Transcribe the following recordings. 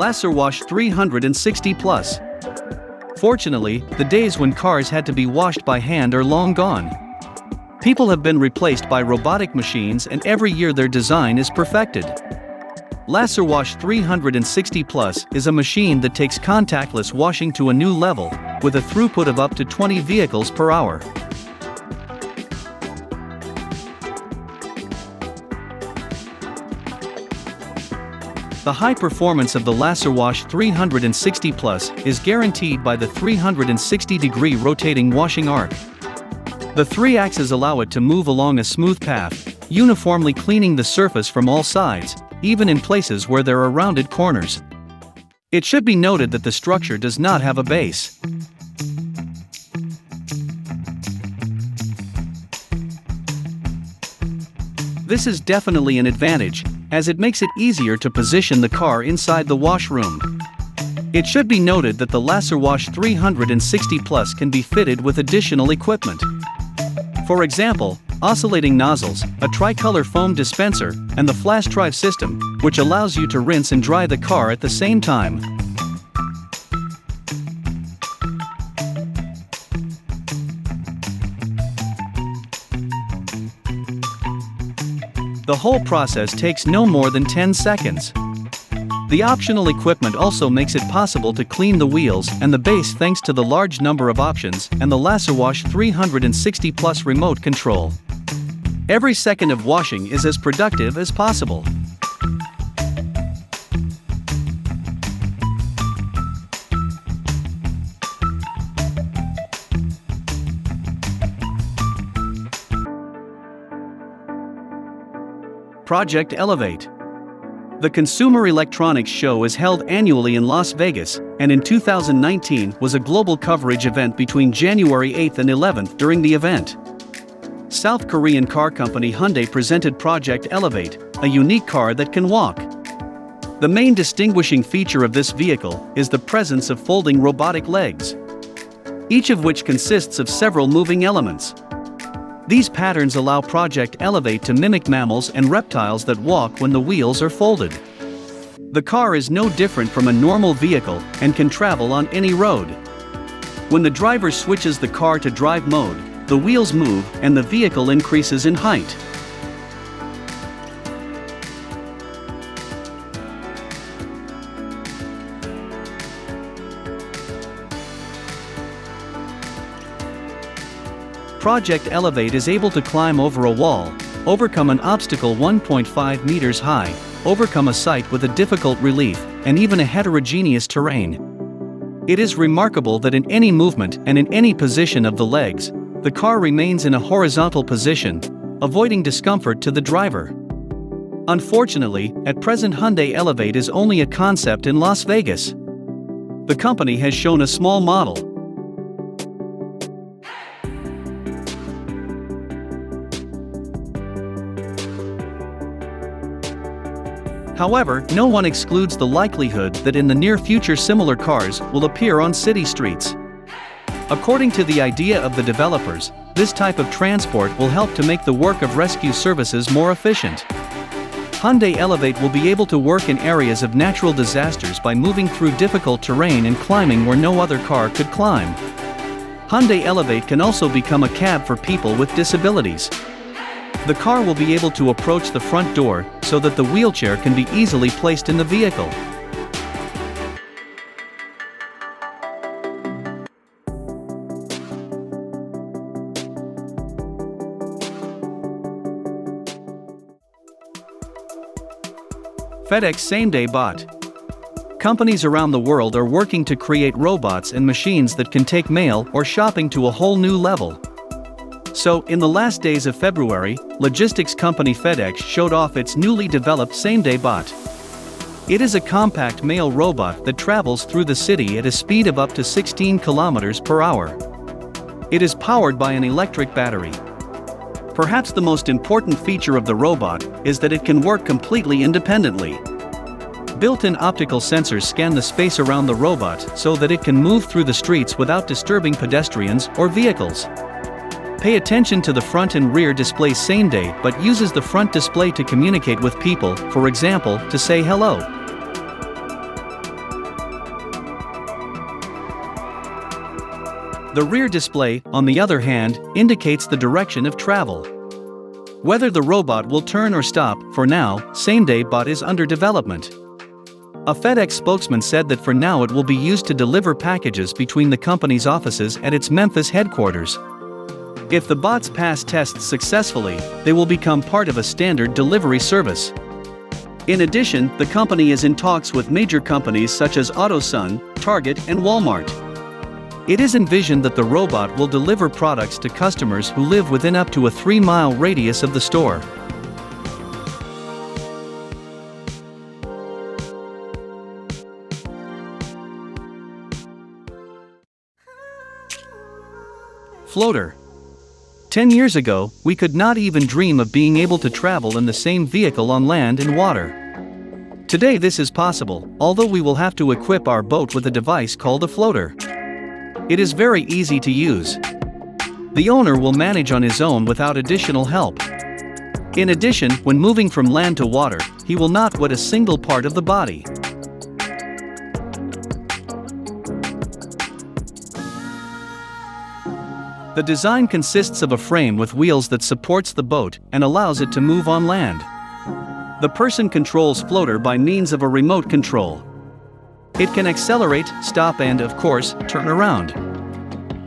Laser Wash 360 Plus. Fortunately, the days when cars had to be washed by hand are long gone. People have been replaced by robotic machines, and every year their design is perfected. Laser Wash 360 Plus is a machine that takes contactless washing to a new level, with a throughput of up to 20 vehicles per hour. The high performance of the Laser Wash 360 Plus is guaranteed by the 360-degree rotating washing arc. The three axes allow it to move along a smooth path, uniformly cleaning the surface from all sides, even in places where there are rounded corners. It should be noted that the structure does not have a base. This is definitely an advantage, as it makes it easier to position the car inside the washroom. It should be noted that the Laser Wash 360 Plus can be fitted with additional equipment. For example, oscillating nozzles, a tricolor foam dispenser, and the flash drive system, which allows you to rinse and dry the car at the same time. The whole process takes no more than 10 seconds. The optional equipment also makes it possible to clean the wheels and the base thanks to the large number of options and the Laser Wash 360 Plus remote control. Every second of washing is as productive as possible. Project Elevate. The Consumer Electronics Show is held annually in Las Vegas, and in 2019 was a global coverage event between January 8th and 11th. During the event, South Korean car company Hyundai presented Project Elevate, a unique car that can walk. The main distinguishing feature of this vehicle is the presence of folding robotic legs, each of which consists of several moving elements. These patterns allow Project Elevate to mimic mammals and reptiles that walk when the wheels are folded. The car is no different from a normal vehicle and can travel on any road. When the driver switches the car to drive mode, the wheels move and the vehicle increases in height. Project Elevate is able to climb over a wall, overcome an obstacle 1.5 meters high, overcome a site with a difficult relief, and even a heterogeneous terrain. It is remarkable that in any movement and in any position of the legs, the car remains in a horizontal position, avoiding discomfort to the driver. Unfortunately, at present Hyundai Elevate is only a concept in Las Vegas. The company has shown a small model. However, no one excludes the likelihood that in the near future similar cars will appear on city streets. According to the idea of the developers, this type of transport will help to make the work of rescue services more efficient. Hyundai Elevate will be able to work in areas of natural disasters by moving through difficult terrain and climbing where no other car could climb. Hyundai Elevate can also become a cab for people with disabilities. The car will be able to approach the front door so that the wheelchair can be easily placed in the vehicle. FedEx Same-Day Bot. Companies around the world are working to create robots and machines that can take mail or shopping to a whole new level. So, in the last days of February, logistics company FedEx showed off its newly developed Same-Day Bot. It is a compact mail robot that travels through the city at a speed of up to 16 kilometers per hour. It is powered by an electric battery. Perhaps the most important feature of the robot is that it can work completely independently. Built-in optical sensors scan the space around the robot so that it can move through the streets without disturbing pedestrians or vehicles. Pay attention to the front and rear display same-day but uses the front display to communicate with people, for example, to say hello. The rear display, on the other hand, indicates the direction of travel. Whether the robot will turn or stop, for now, same-day bot is under development. A FedEx spokesman said that for now it will be used to deliver packages between the company's offices at its Memphis headquarters. If the bots pass tests successfully, they will become part of a standard delivery service. In addition, the company is in talks with major companies such as AutoZone, Target, and Walmart. It is envisioned that the robot will deliver products to customers who live within up to a 3-mile radius of the store. Floater. 10 years ago, we could not even dream of being able to travel in the same vehicle on land and water. Today this is possible, although we will have to equip our boat with a device called a floater. It is very easy to use. The owner will manage on his own without additional help. In addition, when moving from land to water, he will not wet a single part of the body. The design consists of a frame with wheels that supports the boat and allows it to move on land. The person controls floater by means of a remote control. It can accelerate, stop and, of course, turn around.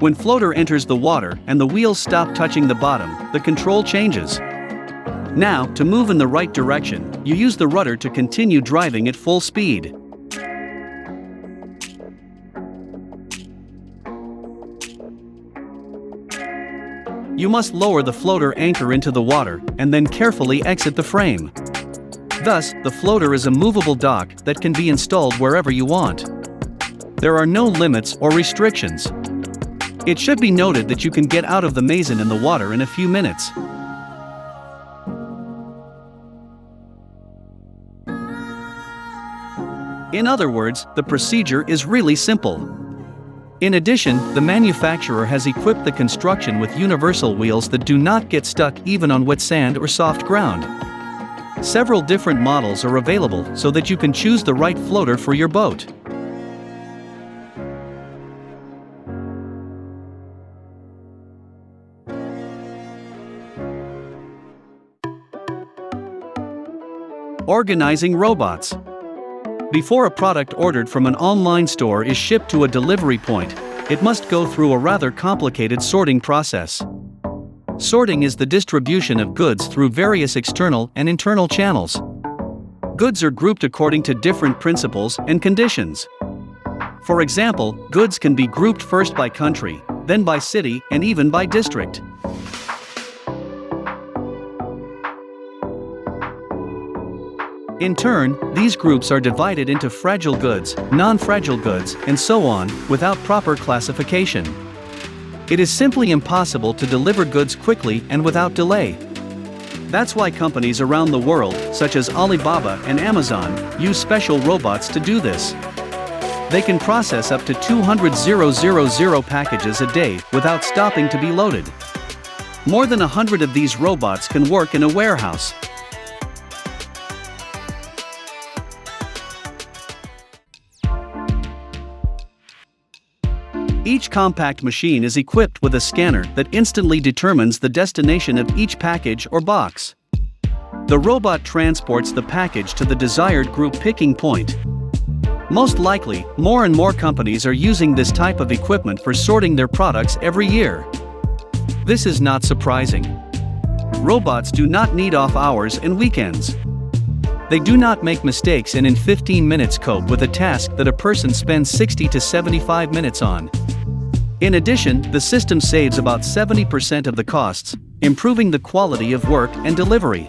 When floater enters the water and the wheels stop touching the bottom, the control changes. Now, to move in the right direction, you use the rudder to continue driving at full speed. You must lower the floater anchor into the water and then carefully exit the frame. Thus, the floater is a movable dock that can be installed wherever you want. There are no limits or restrictions. It should be noted that you can get out of the mason in the water in a few minutes. In other words, the procedure is really simple. In addition, the manufacturer has equipped the construction with universal wheels that do not get stuck even on wet sand or soft ground. Several different models are available so that you can choose the right floater for your boat. Organizing robots. Before a product ordered from an online store is shipped to a delivery point, it must go through a rather complicated sorting process. Sorting is the distribution of goods through various external and internal channels. Goods are grouped according to different principles and conditions. For example, goods can be grouped first by country, then by city, and even by district. In turn, these groups are divided into fragile goods, non-fragile goods, and so on, without proper classification. It is simply impossible to deliver goods quickly and without delay. That's why companies around the world, such as Alibaba and Amazon, use special robots to do this. They can process up to 200,000 packages a day without stopping to be loaded. More than 100 of these robots can work in a warehouse. Each compact machine is equipped with a scanner that instantly determines the destination of each package or box. The robot transports the package to the desired group picking point. Most likely, more and more companies are using this type of equipment for sorting their products every year. This is not surprising. Robots do not need off hours and weekends. They do not make mistakes and in 15 minutes cope with a task that a person spends 60 to 75 minutes on. In addition, the system saves about 70% of the costs, improving the quality of work and delivery.